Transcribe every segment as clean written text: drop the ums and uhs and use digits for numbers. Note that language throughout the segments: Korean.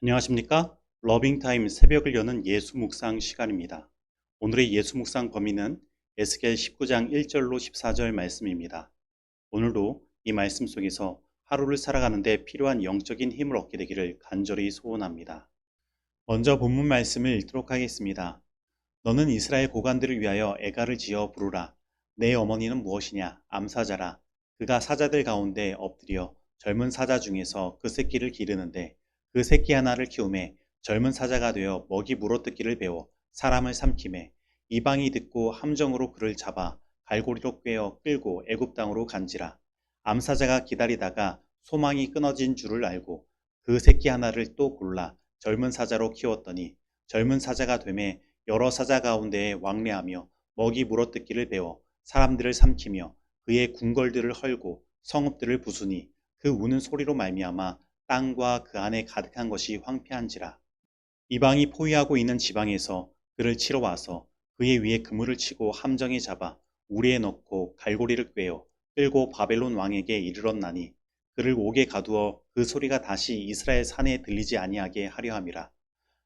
안녕하십니까? 러빙타임 새벽을 여는 예수 묵상 시간입니다. 오늘의 예수 묵상 범위는 에스겔 19장 1절로 14절 말씀입니다. 오늘도 이 말씀 속에서 하루를 살아가는 데 필요한 영적인 힘을 얻게 되기를 간절히 소원합니다. 먼저 본문 말씀을 읽도록 하겠습니다. 너는 이스라엘 고관들을 위하여 애가를 지어 부르라. 내 어머니는 무엇이냐? 암사자라. 그가 사자들 가운데 엎드려 젊은 사자 중에서 그 새끼를 기르는데 그 새끼 하나를 키우매 젊은 사자가 되어 먹이 물어뜯기를 배워 사람을 삼키매 이방이 듣고 함정으로 그를 잡아 갈고리로 꿰어 끌고 애굽 땅으로 간지라. 암사자가 기다리다가 소망이 끊어진 줄을 알고 그 새끼 하나를 또 골라 젊은 사자로 키웠더니 젊은 사자가 되매 여러 사자 가운데에 왕래하며 먹이 물어뜯기를 배워 사람들을 삼키며 그의 궁궐들을 헐고 성읍들을 부수니 그 우는 소리로 말미암아 땅과 그 안에 가득한 것이 황폐한지라. 이방이 포위하고 있는 지방에서 그를 치러 와서 그의 위에 그물을 치고 함정에 잡아 우리에 넣고 갈고리를 꿰어 끌고 바벨론 왕에게 이르렀나니 그를 옥에 가두어 그 소리가 다시 이스라엘 산에 들리지 아니하게 하려 함이라.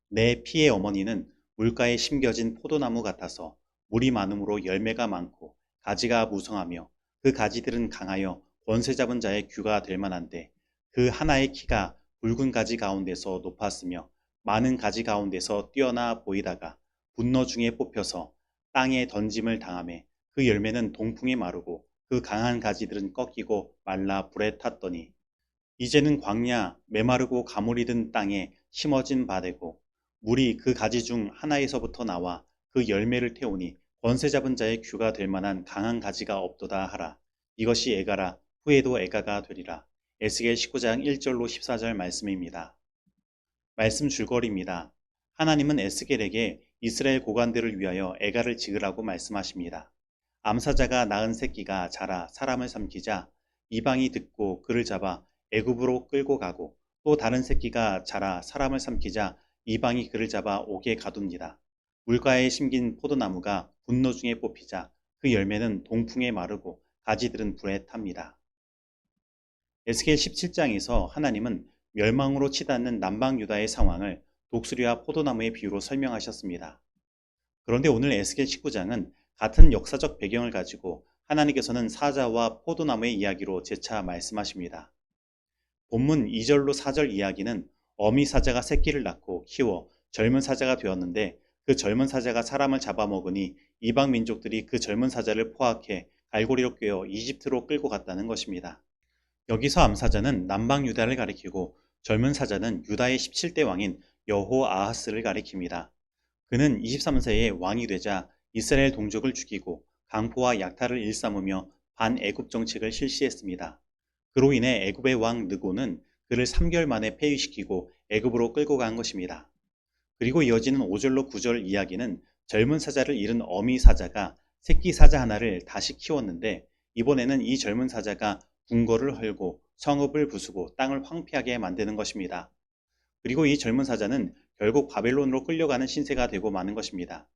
내 피의 어머니는 물가에 심겨진 포도나무 같아서 물이 많음으로 열매가 많고 가지가 무성하며 그 가지들은 강하여 권세 잡은 자의 규가 될 만한데 그 하나의 키가 굵은 가지 가운데서 높았으며 많은 가지 가운데서 뛰어나 보이다가 분노 중에 뽑혀서 땅에 던짐을 당하매 그 열매는 동풍에 마르고 그 강한 가지들은 꺾이고 말라 불에 탔더니 이제는 광야 메마르고 가물이 든 땅에 심어진 바 되고 물이 그 가지 중 하나에서부터 나와 그 열매를 태우니 권세 잡은 자의 규가 될 만한 강한 가지가 없도다 하라. 이것이 애가라. 후에도 애가가 되리라. 에스겔 19장 1절로 14절 말씀입니다. 말씀 줄거리입니다. 하나님은 에스겔에게 이스라엘 고관들을 위하여 애가를 지으라고 말씀하십니다. 암사자가 낳은 새끼가 자라 사람을 삼키자 이방이 듣고 그를 잡아 애굽으로 끌고 가고 또 다른 새끼가 자라 사람을 삼키자 이방이 그를 잡아 옥에 가둡니다. 물가에 심긴 포도나무가 분노 중에 뽑히자 그 열매는 동풍에 마르고 가지들은 불에 탑니다. 에스겔 17장에서 하나님은 멸망으로 치닫는 남방 유다의 상황을 독수리와 포도나무의 비유로 설명하셨습니다. 그런데 오늘 에스겔 19장은 같은 역사적 배경을 가지고 하나님께서는 사자와 포도나무의 이야기로 재차 말씀하십니다. 본문 2절로 4절 이야기는 어미 사자가 새끼를 낳고 키워 젊은 사자가 되었는데 그 젊은 사자가 사람을 잡아먹으니 이방 민족들이 그 젊은 사자를 포악해 갈고리로 꿰어 이집트로 끌고 갔다는 것입니다. 여기서 암사자는 남방 유다를 가리키고 젊은 사자는 유다의 17대 왕인 여호아하스를 가리킵니다. 그는 23세에 왕이 되자 이스라엘 동족을 죽이고 강포와 약탈을 일삼으며 반애굽 정책을 실시했습니다. 그로 인해 애굽의 왕 느고는 그를 3개월 만에 폐위시키고 애굽으로 끌고 간 것입니다. 그리고 이어지는 5절로 9절 이야기는 젊은 사자를 잃은 어미 사자가 새끼 사자 하나를 다시 키웠는데 이번에는 이 젊은 사자가 궁궐을 헐고 성읍을 부수고 땅을 황폐하게 만드는 것입니다. 그리고 이 젊은 사자는 결국 바벨론으로 끌려가는 신세가 되고 마는 것입니다.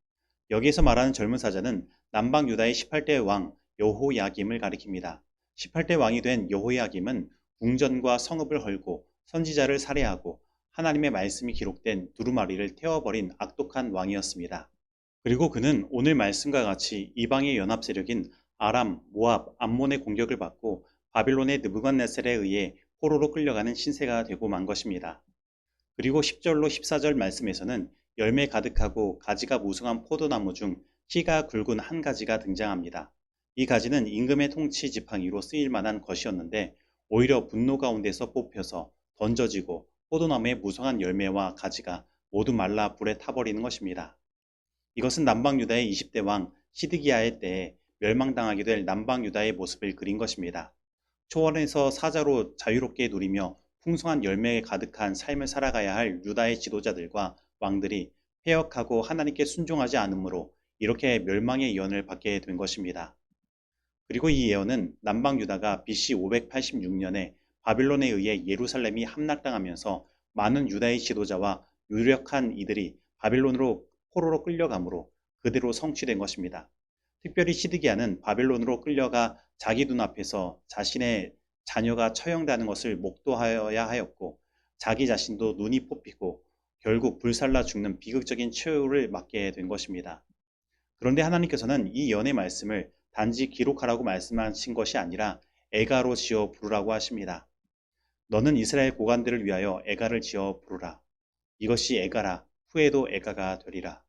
여기에서 말하는 젊은 사자는 남방 유다의 18대 왕 여호야김을 가리킵니다. 18대 왕이 된 여호야김은 궁전과 성읍을 헐고 선지자를 살해하고 하나님의 말씀이 기록된 두루마리를 태워버린 악독한 왕이었습니다. 그리고 그는 오늘 말씀과 같이 이방의 연합 세력인 아람, 모압, 암몬의 공격을 받고 바빌론의 느부갓네살에 의해 포로로 끌려가는 신세가 되고 만 것입니다. 그리고 10절로 14절 말씀에서는 열매 가득하고 가지가 무성한 포도나무 중 키가 굵은 한 가지가 등장합니다. 이 가지는 임금의 통치 지팡이로 쓰일 만한 것이었는데 오히려 분노 가운데서 뽑혀서 던져지고 포도나무의 무성한 열매와 가지가 모두 말라 불에 타버리는 것입니다. 이것은 남방 유다의 20대 왕 시드기야의 때에 멸망당하게 될 남방 유다의 모습을 그린 것입니다. 초원에서 사자로 자유롭게 누리며 풍성한 열매에 가득한 삶을 살아가야 할 유다의 지도자들과 왕들이 패역하고 하나님께 순종하지 않으므로 이렇게 멸망의 예언을 받게 된 것입니다. 그리고 이 예언은 남방 유다가 BC 586년에 바빌론에 의해 예루살렘이 함락당하면서 많은 유다의 지도자와 유력한 이들이 바빌론으로 포로로 끌려가므로 그대로 성취된 것입니다. 특별히 시드기야는 바벨론으로 끌려가 자기 눈앞에서 자신의 자녀가 처형되는 것을 목도하여야 하였고 자기 자신도 눈이 뽑히고 결국 불살라 죽는 비극적인 최후를 맞게 된 것입니다. 그런데 하나님께서는 이 예언의 말씀을 단지 기록하라고 말씀하신 것이 아니라 애가로 지어 부르라고 하십니다. 너는 이스라엘 고관들을 위하여 애가를 지어 부르라. 이것이 애가라. 후에도 애가가 되리라.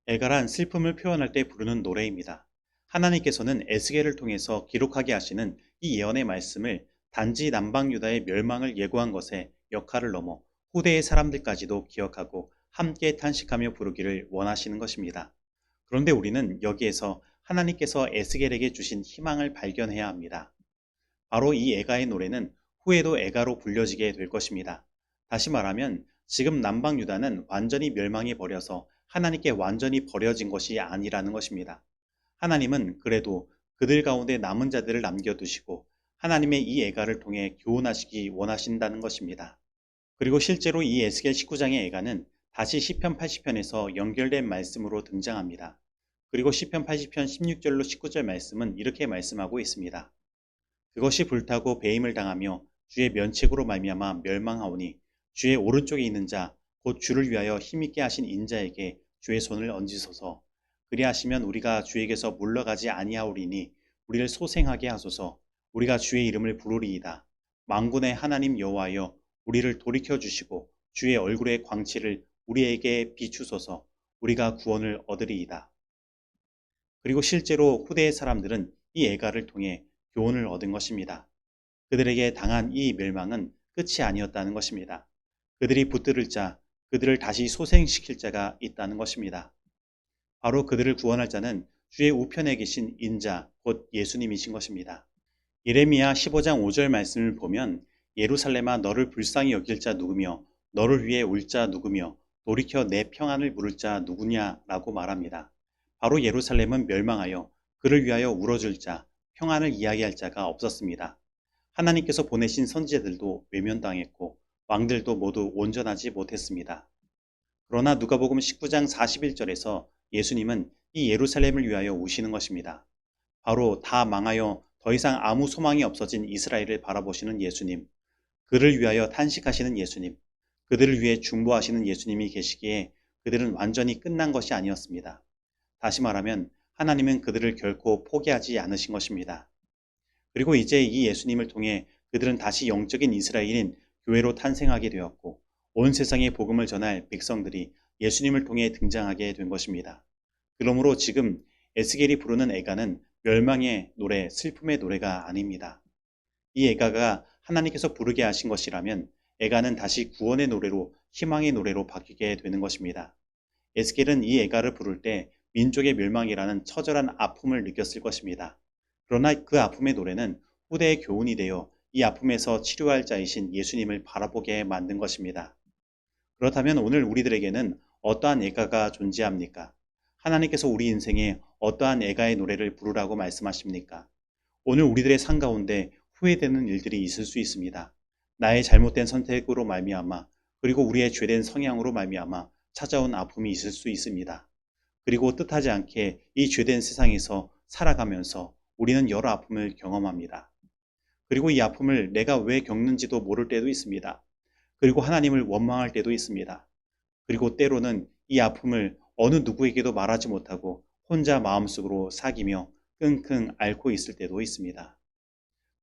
애가란 슬픔을 표현할 때 부르는 노래입니다. 하나님께서는 에스겔을 통해서 기록하게 하시는 이 예언의 말씀을 단지 남방 유다의 멸망을 예고한 것에 역할을 넘어 후대의 사람들까지도 기억하고 함께 탄식하며 부르기를 원하시는 것입니다. 그런데 우리는 여기에서 하나님께서 에스겔에게 주신 희망을 발견해야 합니다. 바로 이 애가의 노래는 후에도 애가로 불려지게 될 것입니다. 다시 말하면 지금 남방 유다는 완전히 멸망해 버려서 하나님께 완전히 버려진 것이 아니라는 것입니다. 하나님은 그래도 그들 가운데 남은 자들을 남겨두시고 하나님의 이 애가를 통해 교훈하시기 원하신다는 것입니다. 그리고 실제로 이 에스겔 19장의 애가는 다시 시편 80편에서 연결된 말씀으로 등장합니다. 그리고 시편 80편 16절로 19절 말씀은 이렇게 말씀하고 있습니다. 그것이 불타고 배임을 당하며 주의 면책으로 말미암아 멸망하오니 주의 오른쪽에 있는 자 곧 주를 위하여 힘있게 하신 인자에게 주의 손을 얹으소서. 그리하시면 우리가 주에게서 물러가지 아니하오리니 우리를 소생하게 하소서. 우리가 주의 이름을 부르리이다. 만군의 하나님 여호와여 우리를 돌이켜 주시고 주의 얼굴의 광채를 우리에게 비추소서. 우리가 구원을 얻으리이다. 그리고 실제로 후대의 사람들은 이 애가를 통해 교훈을 얻은 것입니다. 그들에게 당한 이 멸망은 끝이 아니었다는 것입니다. 그들이 붙들을 자, 그들을 다시 소생시킬 자가 있다는 것입니다. 바로 그들을 구원할 자는 주의 우편에 계신 인자, 곧 예수님이신 것입니다. 예레미야 15장 5절 말씀을 보면 예루살렘아 너를 불쌍히 여길 자 누구며 너를 위해 울 자 누구며 돌이켜 내 평안을 물을 자 누구냐라고 말합니다. 바로 예루살렘은 멸망하여 그를 위하여 울어줄 자, 평안을 이야기할 자가 없었습니다. 하나님께서 보내신 선지자들도 외면당했고 왕들도 모두 온전하지 못했습니다. 그러나 누가복음 19장 41절에서 예수님은 이 예루살렘을 위하여 우시는 것입니다. 바로 다 망하여 더 이상 아무 소망이 없어진 이스라엘을 바라보시는 예수님, 그를 위하여 탄식하시는 예수님, 그들을 위해 중보하시는 예수님이 계시기에 그들은 완전히 끝난 것이 아니었습니다. 다시 말하면 하나님은 그들을 결코 포기하지 않으신 것입니다. 그리고 이제 이 예수님을 통해 그들은 다시 영적인 이스라엘인 교회로 탄생하게 되었고 온 세상에 복음을 전할 백성들이 예수님을 통해 등장하게 된 것입니다. 그러므로 지금 에스겔이 부르는 애가는 멸망의 노래, 슬픔의 노래가 아닙니다. 이 애가가 하나님께서 부르게 하신 것이라면 애가는 다시 구원의 노래로, 희망의 노래로 바뀌게 되는 것입니다. 에스겔은 이 애가를 부를 때 민족의 멸망이라는 처절한 아픔을 느꼈을 것입니다. 그러나 그 아픔의 노래는 후대의 교훈이 되어 이 아픔에서 치료할 자이신 예수님을 바라보게 만든 것입니다. 그렇다면 오늘 우리들에게는 어떠한 애가가 존재합니까? 하나님께서 우리 인생에 어떠한 애가의 노래를 부르라고 말씀하십니까? 오늘 우리들의 삶 가운데 후회되는 일들이 있을 수 있습니다. 나의 잘못된 선택으로 말미암아 그리고 우리의 죄된 성향으로 말미암아 찾아온 아픔이 있을 수 있습니다. 그리고 뜻하지 않게 이 죄된 세상에서 살아가면서 우리는 여러 아픔을 경험합니다. 그리고 이 아픔을 내가 왜 겪는지도 모를 때도 있습니다. 그리고 하나님을 원망할 때도 있습니다. 그리고 때로는 이 아픔을 어느 누구에게도 말하지 못하고 혼자 마음속으로 사귀며 끙끙 앓고 있을 때도 있습니다.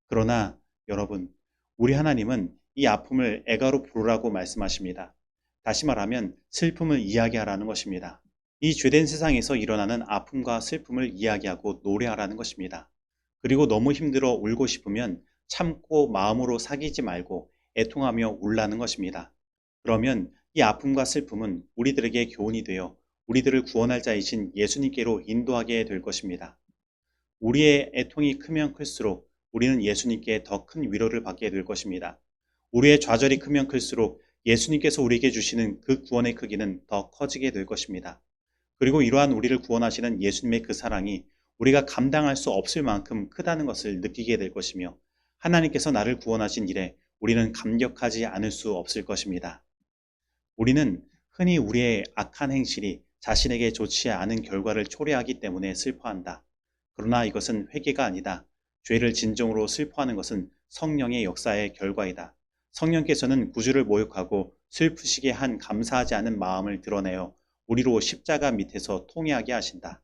그러나 여러분, 우리 하나님은 이 아픔을 애가로 부르라고 말씀하십니다. 다시 말하면 슬픔을 이야기하라는 것입니다. 이 죄된 세상에서 일어나는 아픔과 슬픔을 이야기하고 노래하라는 것입니다. 그리고 너무 힘들어 울고 싶으면 참고 마음으로 사귀지 말고 애통하며 울라는 것입니다. 그러면 이 아픔과 슬픔은 우리들에게 교훈이 되어 우리들을 구원할 자이신 예수님께로 인도하게 될 것입니다. 우리의 애통이 크면 클수록 우리는 예수님께 더 큰 위로를 받게 될 것입니다. 우리의 좌절이 크면 클수록 예수님께서 우리에게 주시는 그 구원의 크기는 더 커지게 될 것입니다. 그리고 이러한 우리를 구원하시는 예수님의 그 사랑이 우리가 감당할 수 없을 만큼 크다는 것을 느끼게 될 것이며 하나님께서 나를 구원하신 일에 우리는 감격하지 않을 수 없을 것입니다. 우리는 흔히 우리의 악한 행실이 자신에게 좋지 않은 결과를 초래하기 때문에 슬퍼한다. 그러나 이것은 회개가 아니다. 죄를 진정으로 슬퍼하는 것은 성령의 역사의 결과이다. 성령께서는 구주를 모욕하고 슬프시게 한 감사하지 않은 마음을 드러내어 우리로 십자가 밑에서 통회하게 하신다.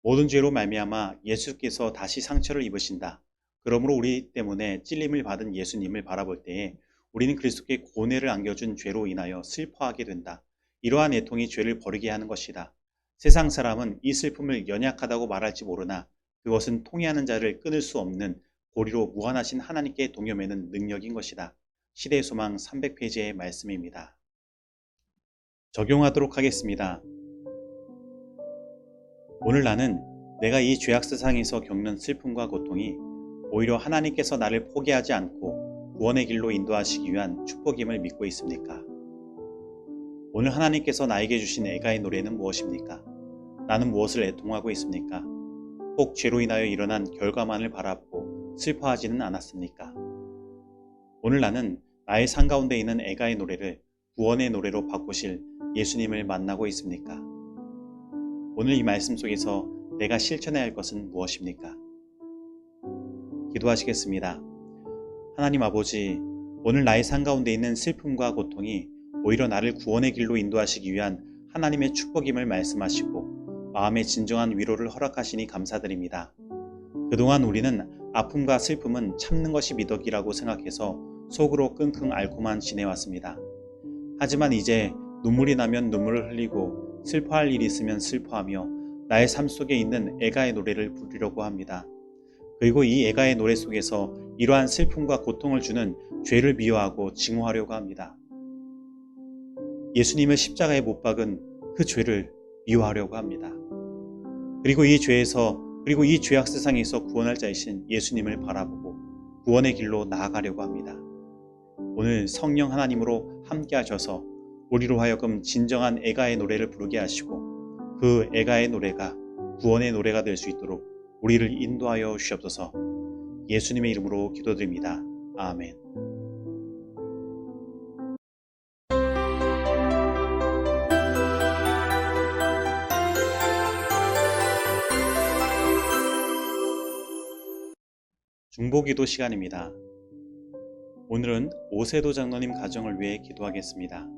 모든 죄로 말미암아 예수께서 다시 상처를 입으신다. 그러므로 우리 때문에 찔림을 받은 예수님을 바라볼 때에 우리는 그리스도께 고뇌를 안겨준 죄로 인하여 슬퍼하게 된다. 이러한 애통이 죄를 버리게 하는 것이다. 세상 사람은 이 슬픔을 연약하다고 말할지 모르나 그것은 통회하는 자를 끊을 수 없는 고리로 무한하신 하나님께 동요매는 능력인 것이다. 시대의 소망 300페이지의 말씀입니다. 적용하도록 하겠습니다. 오늘 나는 내가 이 죄악 세상에서 겪는 슬픔과 고통이 오히려 하나님께서 나를 포기하지 않고 구원의 길로 인도하시기 위한 축복임을 믿고 있습니까? 오늘 하나님께서 나에게 주신 애가의 노래는 무엇입니까? 나는 무엇을 애통하고 있습니까? 꼭 죄로 인하여 일어난 결과만을 바라보고 슬퍼하지는 않았습니까? 오늘 나는 나의 삶 가운데 있는 애가의 노래를 구원의 노래로 바꾸실 예수님을 만나고 있습니까? 오늘 이 말씀 속에서 내가 실천해야 할 것은 무엇입니까? 기도하시겠습니다. 하나님 아버지, 오늘 나의 삶 가운데 있는 슬픔과 고통이 오히려 나를 구원의 길로 인도하시기 위한 하나님의 축복임을 말씀하시고 마음의 진정한 위로를 허락하시니 감사드립니다. 그동안 우리는 아픔과 슬픔은 참는 것이 미덕이라고 생각해서 속으로 끙끙 앓고만 지내왔습니다. 하지만 이제 눈물이 나면 눈물을 흘리고 슬퍼할 일이 있으면 슬퍼하며 나의 삶 속에 있는 애가의 노래를 부르려고 합니다. 그리고 이 애가의 노래 속에서 이러한 슬픔과 고통을 주는 죄를 미워하고 증오하려고 합니다. 예수님을 십자가에 못 박은 그 죄를 미워하려고 합니다. 그리고 이 죄악 세상에서 구원할 자이신 예수님을 바라보고 구원의 길로 나아가려고 합니다. 오늘 성령 하나님으로 함께 하셔서 우리로 하여금 진정한 애가의 노래를 부르게 하시고 그 애가의 노래가 구원의 노래가 될 수 있도록 우리를 인도하여 주시옵소서. 예수님의 이름으로 기도드립니다. 아멘. 중보기도 시간입니다. 오늘은 오세도 장로님 가정을 위해 기도하겠습니다.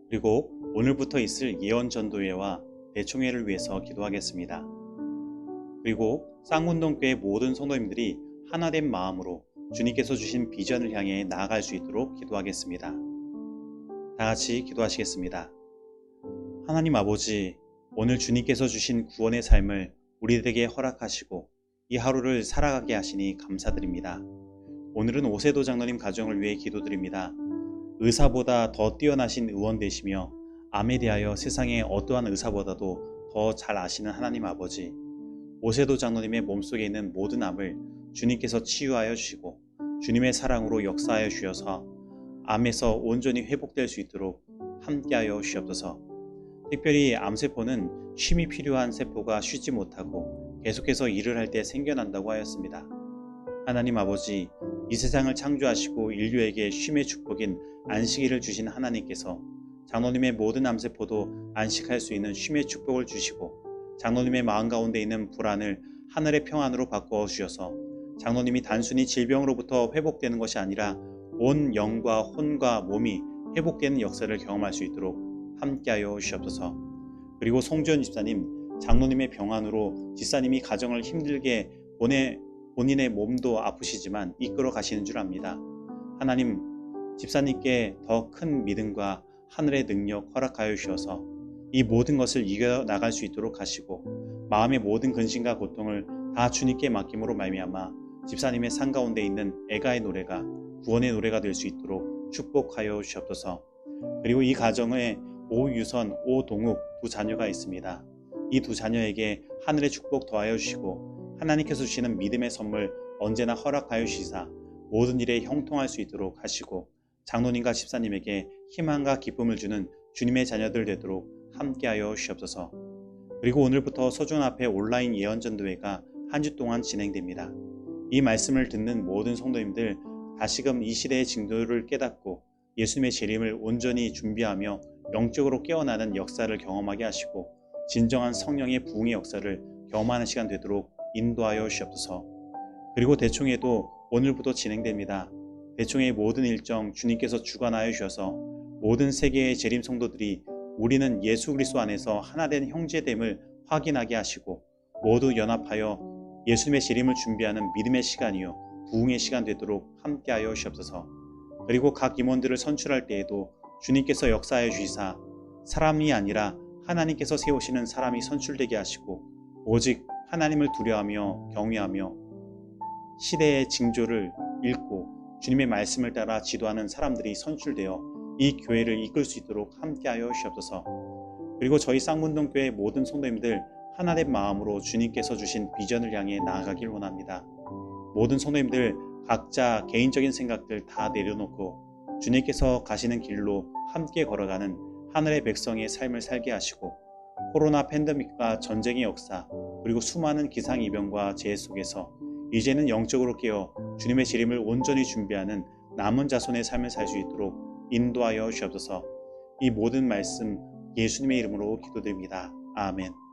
그리고 오늘부터 있을 예언전도회와 대총회를 위해서 기도하겠습니다. 그리고 쌍문동교회 모든 성도님들이 하나된 마음으로 주님께서 주신 비전을 향해 나아갈 수 있도록 기도하겠습니다. 다 같이 기도하시겠습니다. 하나님 아버지, 오늘 주님께서 주신 구원의 삶을 우리들에게 허락하시고 이 하루를 살아가게 하시니 감사드립니다. 오늘은 오세도 장로님 가정을 위해 기도드립니다. 의사보다 더 뛰어나신 의원 되시며 암에 대하여 세상의 어떠한 의사보다도 더 잘 아시는 하나님 아버지, 오세도 장로님의 몸속에 있는 모든 암을 주님께서 치유하여 주시고 주님의 사랑으로 역사하여 주셔서 암에서 온전히 회복될 수 있도록 함께하여 주시옵소서. 특별히 암세포는 쉼이 필요한 세포가 쉬지 못하고 계속해서 일을 할 때 생겨난다고 하였습니다. 하나님 아버지, 이 세상을 창조하시고 인류에게 쉼의 축복인 안식일을 주신 하나님께서 장로님의 모든 암세포도 안식할 수 있는 쉼의 축복을 주시고 장로님의 마음 가운데 있는 불안을 하늘의 평안으로 바꾸어 주셔서 장로님이 단순히 질병으로부터 회복되는 것이 아니라 온 영과 혼과 몸이 회복되는 역사를 경험할 수 있도록 함께하여 주시옵소서. 그리고 송지연 집사님, 장로님의 병환으로 집사님이 가정을 힘들게 본인의 몸도 아프시지만 이끌어 가시는 줄 압니다. 하나님, 집사님께 더 큰 믿음과 하늘의 능력 허락하여 주셔서 이 모든 것을 이겨나갈 수 있도록 하시고 마음의 모든 근심과 고통을 다 주님께 맡김으로 말미암아 집사님의 삶 가운데 있는 애가의 노래가 구원의 노래가 될 수 있도록 축복하여 주시옵소서. 그리고 이 가정에 오유선, 오동욱 두 자녀가 있습니다. 이 두 자녀에게 하늘의 축복 더하여 주시고 하나님께서 주시는 믿음의 선물 언제나 허락하여 주시사 모든 일에 형통할 수 있도록 하시고 장로님과 집사님에게 희망과 기쁨을 주는 주님의 자녀들 되도록 함께하여 주시옵소서. 그리고 오늘부터 서준 앞에 온라인 예언전도회가 한 주 동안 진행됩니다. 이 말씀을 듣는 모든 성도님들 다시금 이 시대의 징조를 깨닫고 예수님의 재림을 온전히 준비하며 영적으로 깨어나는 역사를 경험하게 하시고 진정한 성령의 부흥의 역사를 경험하는 시간 되도록 인도하여 주시옵소서. 그리고 대총회도 오늘부터 진행됩니다. 대총의 모든 일정 주님께서 주관하여 주셔서 모든 세계의 재림 성도들이 우리는 예수 그리스도 안에서 하나된 형제됨을 확인하게 하시고 모두 연합하여 예수님의 재림을 준비하는 믿음의 시간이요 부흥의 시간 되도록 함께하여 주시옵소서. 그리고 각 임원들을 선출할 때에도 주님께서 역사하여 주시사 사람이 아니라 하나님께서 세우시는 사람이 선출되게 하시고 오직 하나님을 두려워하며 경외하며 시대의 징조를 읽고 주님의 말씀을 따라 지도하는 사람들이 선출되어 이 교회를 이끌 수 있도록 함께하여 주시옵소서. 그리고 저희 쌍문동교회 모든 성도님들 하나된 마음으로 주님께서 주신 비전을 향해 나아가길 원합니다. 모든 성도님들 각자 개인적인 생각들 다 내려놓고 주님께서 가시는 길로 함께 걸어가는 하늘의 백성의 삶을 살게 하시고 코로나 팬데믹과 전쟁의 역사 그리고 수많은 기상이변과 재해 속에서 이제는 영적으로 깨어 주님의 재림을 온전히 준비하는 남은 자손의 삶을 살 수 있도록 인도하여 주옵소서. 이 모든 말씀 예수님의 이름으로 기도드립니다. 아멘.